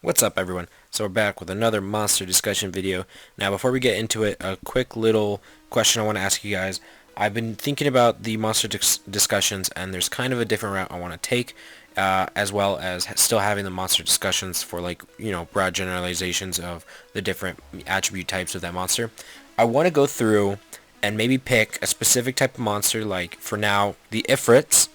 What's up, everyone? So we're back with another monster discussion video. Now before we get into it, a quick little question I want to ask you guys. I've been thinking about the monster discussions, and there's kind of a different route I want to take, as well as still having the monster discussions for, like, broad generalizations of the different attribute types of that monster. I want to go through and maybe pick a specific type of monster, like for now the Ifrits,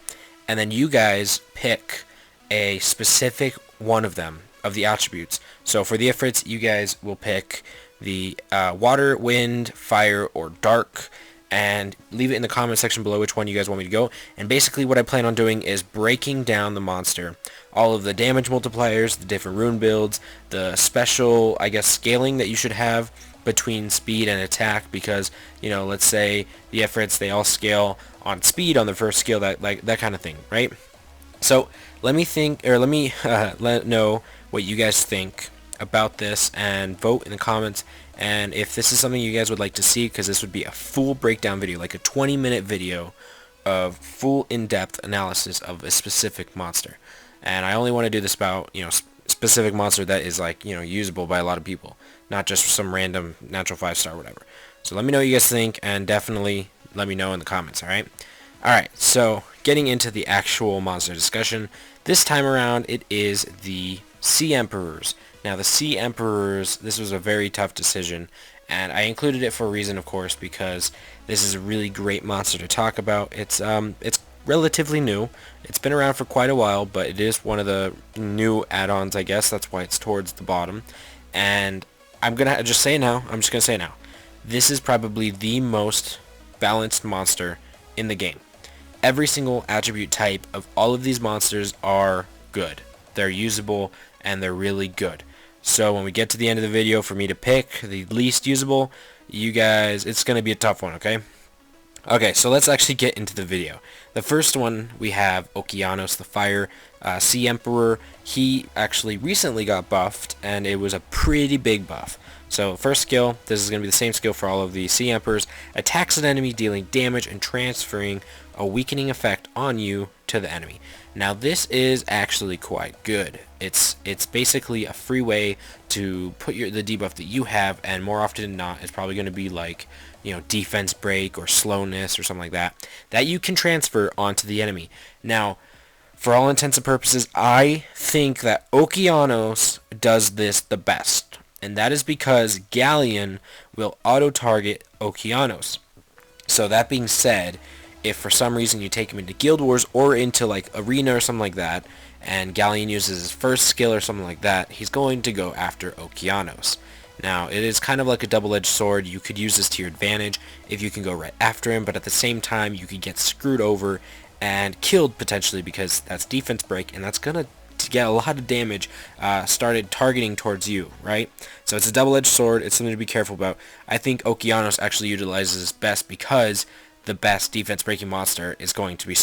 and then you guys pick a specific one of them, of the attributes. So for the Ifrits, you guys will pick the water, wind, fire, or dark, and leave it in the comment section below which one you guys want me to go. And basically what I plan on doing is breaking down the monster, all of the damage multipliers, the different rune builds, the special, I guess, scaling that you should have between speed and attack, because, let's say the Ifrits, they all scale on speed on the first skill, that kind of thing, right? So let me let know what you guys think about this, and vote in the comments. And if this is something you guys would like to see, because this would be a full breakdown video, like a 20-minute video of full in-depth analysis of a specific monster. And I only want to do this about, specific monster that is, like, usable by a lot of people, not just some random natural 5-star or whatever. So let me know what you guys think, and definitely let me know in the comments, alright? Alright, so getting into the actual monster discussion, this time around it is the Sea Emperors. Now the Sea Emperors, this was a very tough decision, and I included it for a reason, of course, because this is a really great monster to talk about. It's relatively new. It's been around for quite a while, but it is one of the new add-ons, I guess. That's why it's towards the bottom. And I'm gonna just say now. I'm just gonna say now. This is probably the most balanced monster in the game. Every single attribute type of all of these monsters are good. They're usable, and they're really good. So when we get to the end of the video, for me to pick the least usable, you guys, it's going to be a tough one, okay? Okay, so let's actually get into the video. The first one, we have Okeanos, the Fire Sea Emperor. He actually recently got buffed, and it was a pretty big buff. So first skill, this is going to be the same skill for all of the Sea Emperors. Attacks an enemy, dealing damage and transferring a weakening effect on you to the enemy. Now this is actually quite good. It's basically a free way to put the debuff that you have, and more often than not, it's probably going to be like, defense break or slowness or something like that you can transfer onto the enemy. Now, for all intents and purposes, I think that Okeanos does this the best, and that is because Galleon will auto-target Okeanos. So that being said, if for some reason you take him into Guild Wars or into like Arena or something like that, and Galleon uses his first skill or something like that, he's going to go after Okeanos. Now, it is kind of like a double-edged sword. You could use this to your advantage if you can go right after him, but at the same time, you could get screwed over and killed potentially, because that's defense break, and that's going to get a lot of damage started targeting towards you, right? So it's a double-edged sword. It's something to be careful about. I think Okeanos actually utilizes this best because the best defense breaking monster is going to be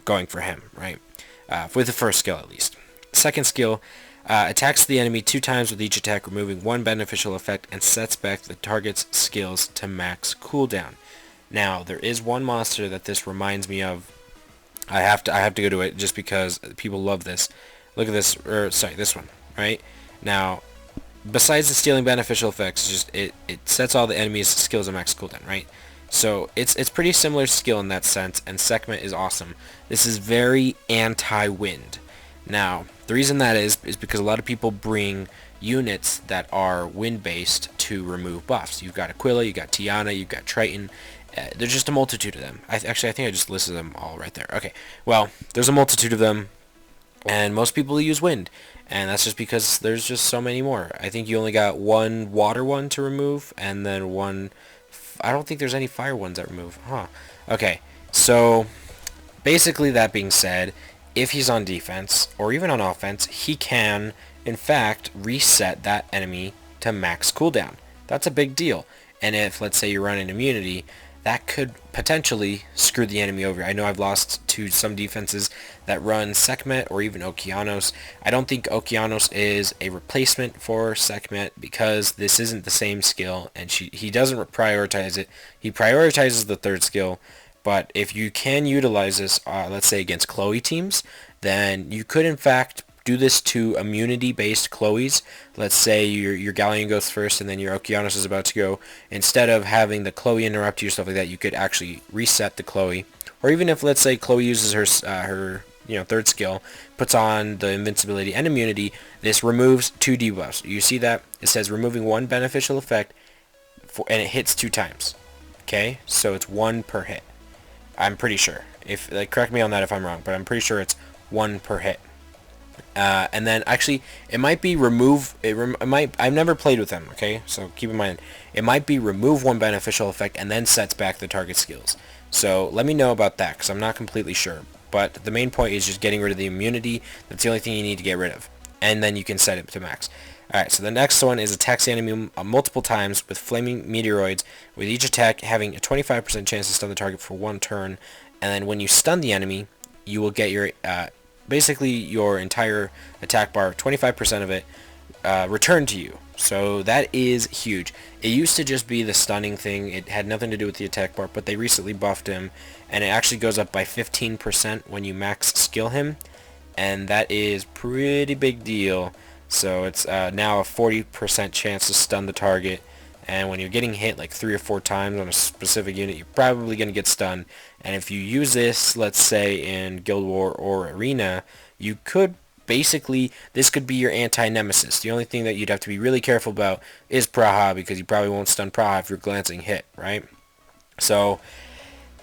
going for him, right? With the first skill at least. Second skill, attacks the enemy 2 times with each attack, removing 1 beneficial effect, and sets back the target's skills to max cooldown. Now, there is one monster that this reminds me of. I have to go to it just because people love this. Look at this, this one, right? Now, besides the stealing beneficial effects, it sets all the enemies' skills to max cooldown, right? So it's pretty similar skill in that sense, and Sekhmet is awesome. This is very anti-wind. Now, the reason that is because a lot of people bring units that are wind-based to remove buffs. You've got Aquila, you've got Tiana, you've got Triton. There's just a multitude of them. I think I just listed them all right there. Okay, well, there's a multitude of them, and most people use wind, and that's just because there's just so many more. I think you only got one water one to remove, and then one... I don't think there's any fire ones that remove. Huh. Okay, so basically, that being said, if he's on defense or even on offense, he can, in fact, reset that enemy to max cooldown. That's a big deal. And if, let's say, you're running immunity, that could potentially screw the enemy over. I know I've lost to some defenses that run Sekhmet or even Okeanos. I don't think Okeanos is a replacement for Sekhmet because this isn't the same skill, and he doesn't prioritize it. He prioritizes the third skill, but if you can utilize this, let's say against Chloe teams, then you could in fact do this to immunity-based Chloes. Let's say your Galleon goes first and then your Okeanos is about to go. Instead of having the Chloe interrupt you or stuff like that, you could actually reset the Chloe. Or even if, let's say, Chloe uses her third skill, puts on the invincibility and immunity, this removes 2 debuffs. You see that? It says removing 1 beneficial effect, and it hits 2 times. Okay, so it's 1 per hit. I'm pretty sure. If correct me on that if I'm wrong, but I'm pretty sure it's 1 per hit. And then actually, it might be remove. I've never played with them. Okay, so keep in mind, it might be remove 1 beneficial effect and then sets back the target skills. So let me know about that, because I'm not completely sure. But the main point is just getting rid of the immunity. That's the only thing you need to get rid of, and then you can set it to max. Alright, so the next one is attacks the enemy multiple times with flaming meteoroids, with each attack having a 25% chance to stun the target for 1 turn. And then when you stun the enemy, you will get your basically your entire attack bar, 25% of it, returned to you. So that is huge. It used to just be the stunning thing. It had nothing to do with the attack bar, but they recently buffed him, and it actually goes up by 15% when you max skill him, and that is pretty big deal. So it's now a 40% chance to stun the target, and when you're getting hit like 3 or 4 times on a specific unit, you're probably going to get stunned. And if you use this, let's say in Guild War or Arena, you could basically, this could be your anti-nemesis. The only thing that you'd have to be really careful about is Praha, because you probably won't stun Praha if you're glancing hit, right? So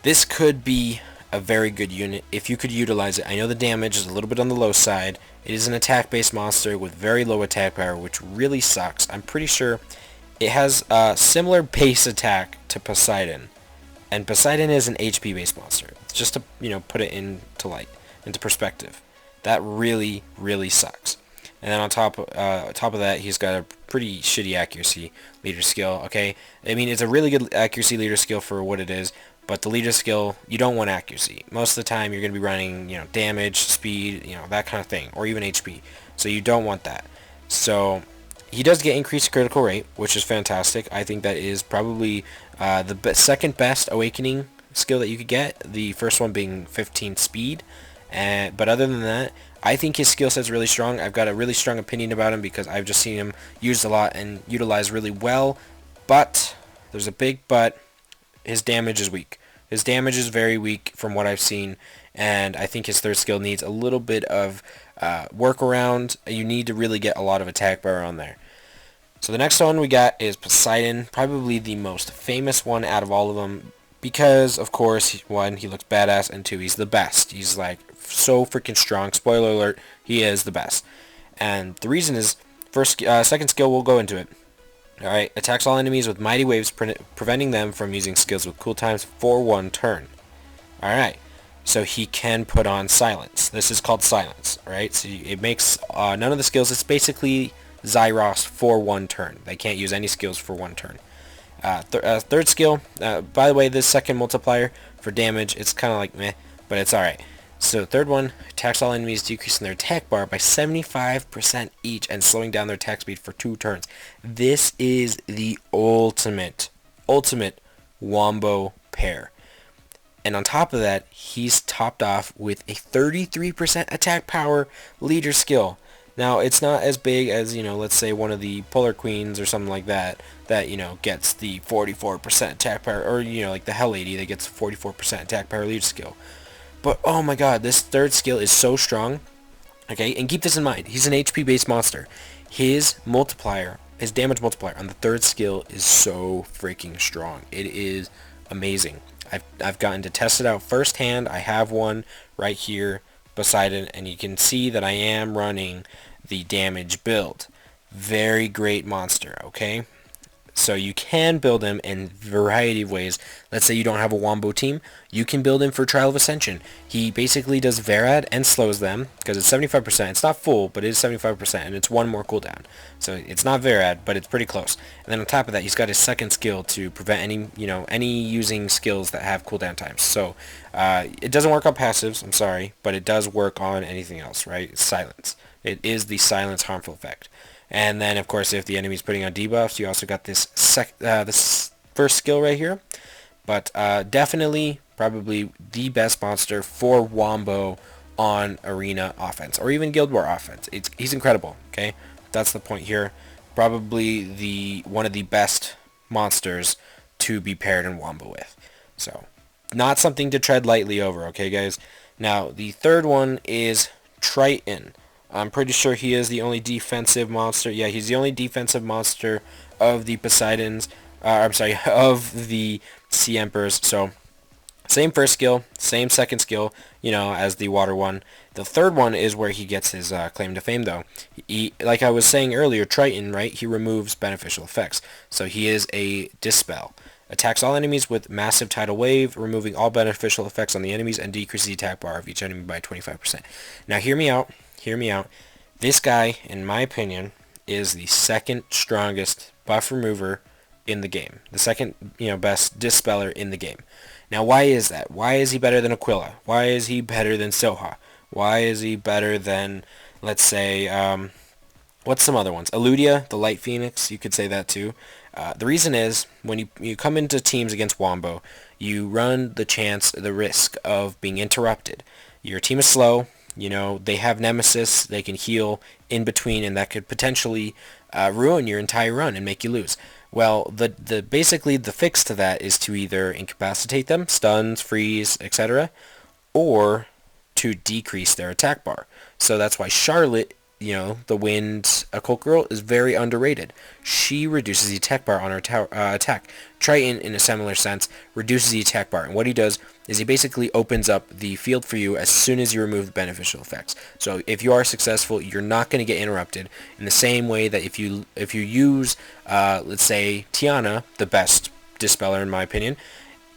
this could be a very good unit if you could utilize it. I know the damage is a little bit on the low side. It is an attack-based monster with very low attack power, which really sucks. I'm pretty sure it has a similar base attack to Poseidon, and Poseidon is an HP-based monster. Just to put it into perspective. That really, really sucks. And then on top of that, he's got a pretty shitty accuracy leader skill. Okay, I mean, it's a really good accuracy leader skill for what it is, but the leader skill, you don't want accuracy. Most of the time, you're going to be running, damage, speed, that kind of thing, or even HP. So you don't want that. So he does get increased critical rate, which is fantastic. I think that is probably the second best awakening skill that you could get. The first one being 15 speed. But other than that, I think his skill set's really strong. I've got a really strong opinion about him because I've just seen him used a lot and utilized really well. But there's a big but. His damage is weak. His damage is very weak from what I've seen, and I think his third skill needs a little bit of workaround. You need to really get a lot of attack power on there. So the next one we got is Poseidon, probably the most famous one out of all of them, because of course, 1, he looks badass, and 2, he's the best. He's like so freaking strong. Spoiler alert, he is the best. And the reason is, second skill, we'll go into it. Alright, attacks all enemies with mighty waves, preventing them from using skills with cooldowns for 1 turn. Alright, so he can put on silence. This is called silence, alright? So it makes none of the skills, it's basically Zyros for 1 turn. They can't use any skills for 1 turn. Third skill, by the way, this second multiplier for damage, it's kind of like meh, but it's alright. So third one, attacks all enemies, decreasing their attack bar by 75% each and slowing down their attack speed for 2 turns. This is the ultimate wombo pair. And on top of that, he's topped off with a 33% attack power leader skill. Now, it's not as big as, let's say one of the Polar Queens or something like that, gets the 44% attack power, or, like the Hell Lady that gets 44% attack power leader skill. But, oh my god, this third skill is so strong. Okay, and keep this in mind. He's an HP-based monster. His damage multiplier on the third skill is so freaking strong. It is amazing. I've gotten to test it out firsthand. I have one right here beside it, and you can see that I am running the damage build. Very great monster, okay? So you can build him in a variety of ways. Let's say you don't have a Wombo team. You can build him for Trial of Ascension. He basically does Varad and slows them, because it's 75%. It's not full, but it is 75%, and it's 1 more cooldown. So it's not Varad, but it's pretty close. And then on top of that, he's got his second skill to prevent any using skills that have cooldown times. So it doesn't work on passives, I'm sorry, but it does work on anything else, right? It's silence. It is the silence harmful effect. And then, of course, if the enemy's putting on debuffs, you also got this this first skill right here. But definitely, probably the best monster for Wombo on arena offense or even Guild War offense. He's incredible, okay? That's the point here. Probably one of the best monsters to be paired in Wombo with. So, not something to tread lightly over, okay, guys? Now, the third one is Triton. I'm pretty sure he is the only defensive monster. Yeah, he's the only defensive monster of the Poseidons. I'm sorry, of the Sea Emperors. So, same first skill, same second skill, as the water one. The third one is where he gets his claim to fame, though. Like I was saying earlier, Triton, right? He removes beneficial effects. So he is a Dispel. Attacks all enemies with massive tidal wave, removing all beneficial effects on the enemies and decreases the attack bar of each enemy by 25%. Now hear me out. Hear me out. This guy, in my opinion, is the second strongest buff remover in the game. The second, best Dispeller in the game. Now, why is that? Why is he better than Aquila? Why is he better than Soha? Why is he better than, let's say, what's some other ones? Eludia, the Light Phoenix, you could say that too. The reason is, when you come into teams against Wombo, you run the risk of being interrupted. Your team is slow, they have Nemesis, they can heal in between, and that could potentially ruin your entire run and make you lose. Well, basically the fix to that is to either incapacitate them, stuns, freeze, etc., or to decrease their attack bar. So that's why Charlotte, the Wind Occult Girl, is very underrated. She reduces the attack bar on her attack. Triton, in a similar sense, reduces the attack bar, and what he does is he basically opens up the field for you as soon as you remove the beneficial effects. So if you are successful, you're not going to get interrupted in the same way that if you use, let's say, Tiana, the best Dispeller in my opinion,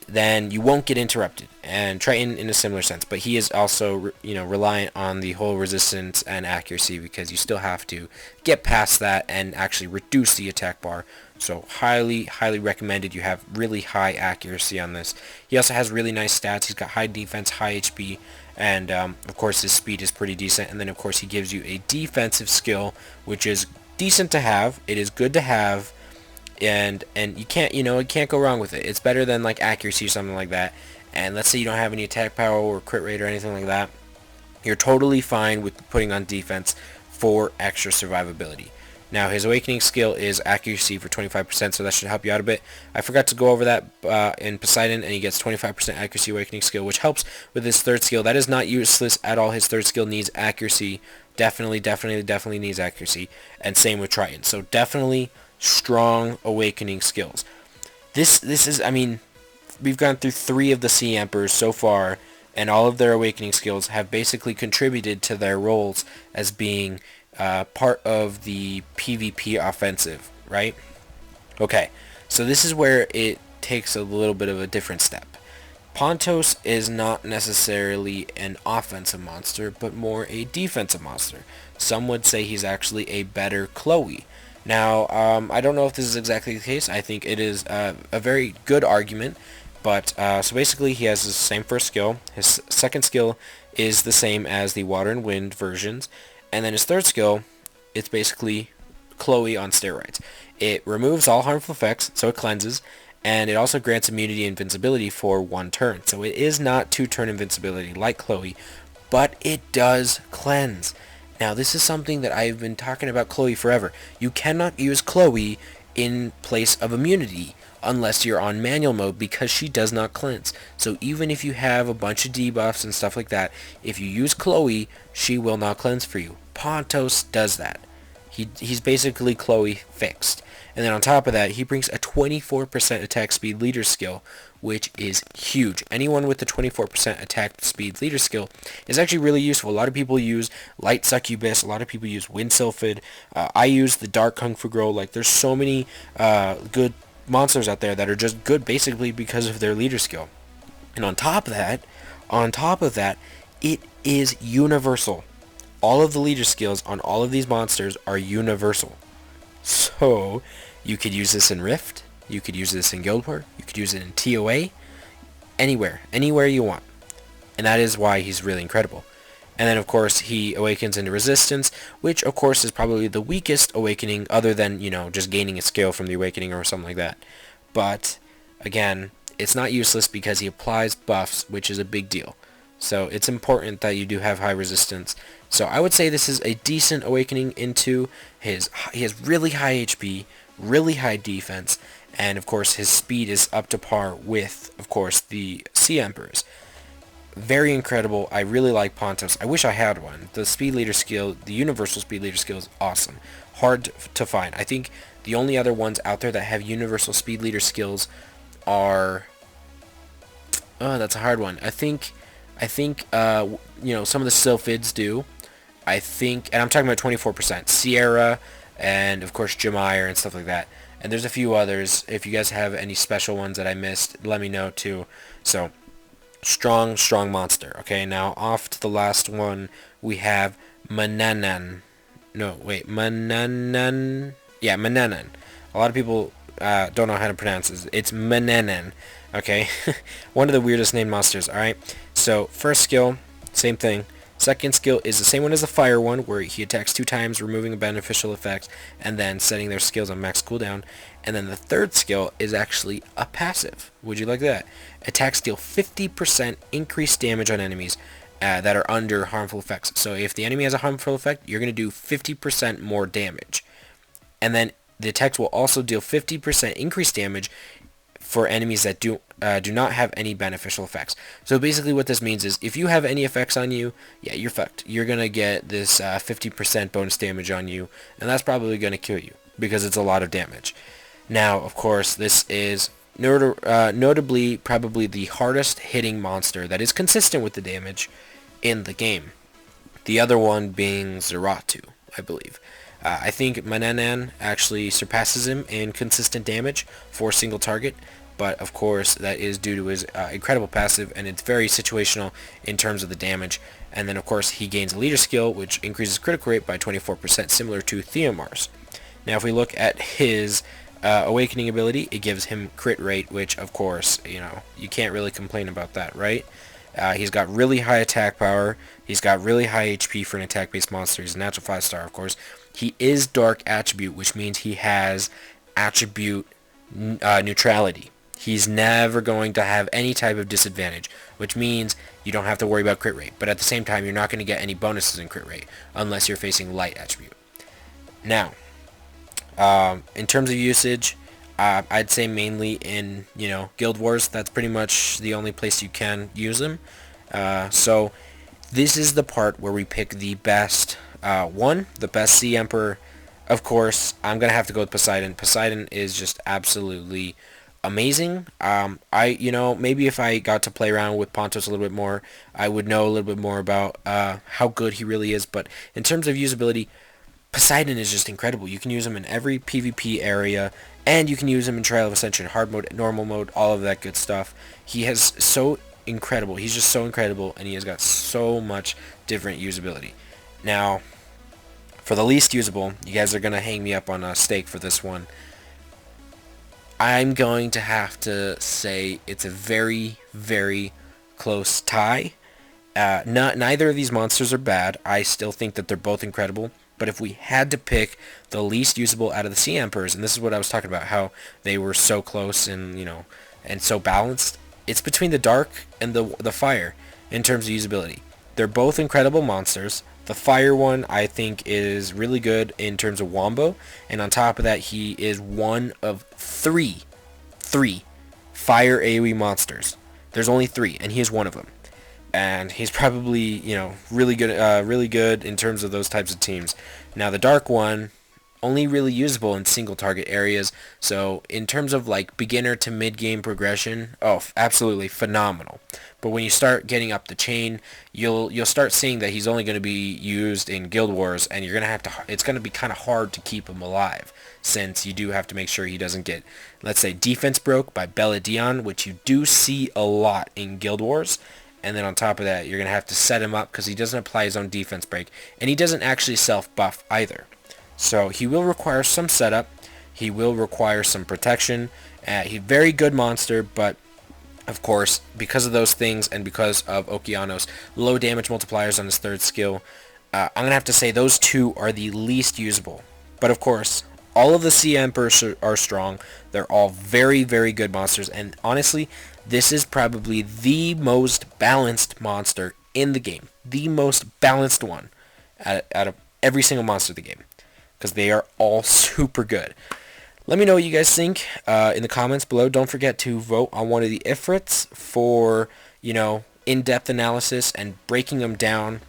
then you won't get interrupted. And Triton in a similar sense, but he is also, reliant on the whole resistance and accuracy, because you still have to get past that and actually reduce the attack bar. So highly, highly recommended you have really high accuracy on this. He also has really nice stats. He's got high defense, high HP, and of course his speed is pretty decent. And then of course he gives you a defensive skill, which is decent to have. It is good to have. And you can't, you can't go wrong with it. It's better than like accuracy or something like that. And let's say you don't have any attack power or crit rate or anything like that, you're totally fine with putting on defense for extra survivability. Now his awakening skill is accuracy for 25%, so that should help you out a bit. I forgot to go over that in Poseidon, and he gets 25% accuracy awakening skill, which helps with his third skill. That is not useless at all. His third skill needs accuracy. Definitely needs accuracy. And same with Triton. So definitely strong awakening skills. This is, we've gone through 3 of the Sea Emperors so far, and all of their awakening skills have basically contributed to their roles as being part of the PvP offensive, right? Okay, so this is where it takes a little bit of a different step. Pontos is not necessarily an offensive monster, but more a defensive monster. Some would say he's actually a better Chloe. Now, I don't know if this is exactly the case. I think it is a very good argument, but so basically he has the same first skill. His second skill is the same as the Water and Wind versions, and then his third skill, it's basically Chloe on steroids. It removes all harmful effects, so it cleanses, and it also grants immunity and invincibility for 1 turn. So it is not 2-turn invincibility like Chloe, but it does cleanse. Now, this is something that I've been talking about Chloe forever. You cannot use Chloe in place of immunity unless you're on manual mode, because she does not cleanse. So even if you have a bunch of debuffs and stuff like that, if you use Chloe, she will not cleanse for you. Pontos does that. He's basically Chloe fixed. And then on top of that, he brings a 24% attack speed leader skill, which is huge. Anyone with the 24% attack speed leader skill is actually really useful. A lot of people use Light Succubus. A lot of people use Wind Sylphid. I use the Dark Kung Fu Girl. Like, there's so many good monsters out there that are just good basically because of their leader skill. And on top of that, it is universal. All of the leader skills on all of these monsters are universal. So, you could use this in Rift, you could use this in Guild War, you could use it in TOA, anywhere you want. And that is why he's really incredible. And then, of course, he awakens into Resistance, which, of course, is probably the weakest awakening, other than, just gaining a skill from the awakening or something like that. But, again, it's not useless because he applies buffs, which is a big deal. So it's important that you do have high resistance. So I would say this is a decent awakening into he has really high HP, really high defense, and of course his speed is up to par with, of course, the Sea Emperors. Very incredible. I really like Pontos. I wish I had one. The speed leader skill, the universal speed leader skill is awesome. Hard to find. I think the only other ones out there that have universal speed leader skills are... Oh, that's a hard one. I think you know, some of the Sylphids do. I think, and I'm talking about 24%. Sierra, and of course Jemire and stuff like that. And there's a few others. If you guys have any special ones that I missed, let me know too. So, strong monster. Okay, now off to the last one. We have Menemen. No, wait, Menemen. Yeah, Menemen. A lot of people don't know how to pronounce this. It's Menemen. Okay, one of the weirdest named monsters. Alright, so first skill, same thing. Second skill is the same one as the fire one, where he attacks 2 times, removing a beneficial effect, and then setting their skills on max cooldown. And then the third skill is actually a passive. Would you like that? Attacks deal 50% increased damage on enemies that are under harmful effects. So if the enemy has a harmful effect, you're going to do 50% more damage. And then the attacks will also deal 50% increased damage for enemies that do not have any beneficial effects. So basically what this means is if you have any effects on you, yeah, you're fucked. You're going to get this 50% bonus damage on you, and that's probably going to kill you because it's a lot of damage. Now, of course, this is notably probably the hardest hitting monster that is consistent with the damage in the game. The other one being Zeratu, I believe. I think Menemen actually surpasses him in consistent damage for a single target, but of course that is due to his incredible passive, and it's very situational in terms of the damage. And then of course he gains a leader skill, which increases critical rate by 24%, similar to Theomar's. Now if we look at his awakening ability, it gives him crit rate, which of course, you know, you can't really complain about that, right? He's got really high attack power. He's got really high HP for an attack-based monster. He's a natural 5-star, of course. He is Dark Attribute, which means he has attribute neutrality. He's never going to have any type of disadvantage, which means you don't have to worry about crit rate. But at the same time, you're not going to get any bonuses in crit rate unless you're facing light attribute. Now, in terms of usage, I'd say mainly in, you know, Guild Wars. That's pretty much the only place you can use them. So this is the part where we pick the best the best Sea Emperor. Of course, I'm gonna have to go with Poseidon. Poseidon is just absolutely amazing. You know, maybe if I got to play around with Pontos a little bit more, I would know a little bit more about how good he really is. But in terms of usability, Poseidon is just incredible. You can use him in every PvP area, and you can use him in Trial of Ascension, hard mode, normal mode, all of that good stuff. He has so incredible. He's just so incredible, and he has got so much different usability. Now, for the least usable, you guys are going to hang me up on a stake for this one. I'm going to have to say it's a very, very close tie. Neither of these monsters are bad. I still think that they're both incredible. But if we had to pick the least usable out of the Sea Emperors, and this is what I was talking about, how they were so close and, you know, and so balanced, it's between the Dark and the Fire in terms of usability. They're both incredible monsters. The Fire one, I think, is really good in terms of Wombo, and on top of that, he is one of three Fire AoE monsters. There's only 3, and he is one of them. And he's probably, you know, really good in terms of those types of teams. Now the Dark one, only really usable in single target areas. So in terms of like beginner to mid game progression, oh, absolutely phenomenal. But when you start getting up the chain, you'll start seeing that he's only going to be used in Guild Wars, and you're gonna have to. It's going to be kind of hard to keep him alive, since you do have to make sure he doesn't get, let's say, defense broke by Belladon, which you do see a lot in Guild Wars. And then on top of that, you're going to have to set him up because he doesn't apply his own defense break. And he doesn't actually self-buff either. So he will require some setup. He will require some protection. He's a very good monster, but of course, because of those things and because of Okeanos, low damage multipliers on his third skill, I'm going to have to say those 2 are the least usable. But of course, all of the Sea Emperors are strong. They're all very, very good monsters. And honestly, this is probably the most balanced monster in the game. The most balanced one out of every single monster in the game. Because they are all super good. Let me know what you guys think in the comments below. Don't forget to vote on one of the Ifrits for, in-depth analysis and breaking them down.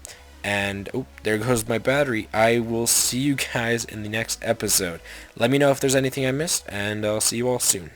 And, oh, there goes my battery. I will see you guys in the next episode. Let me know if there's anything I missed, and I'll see you all soon.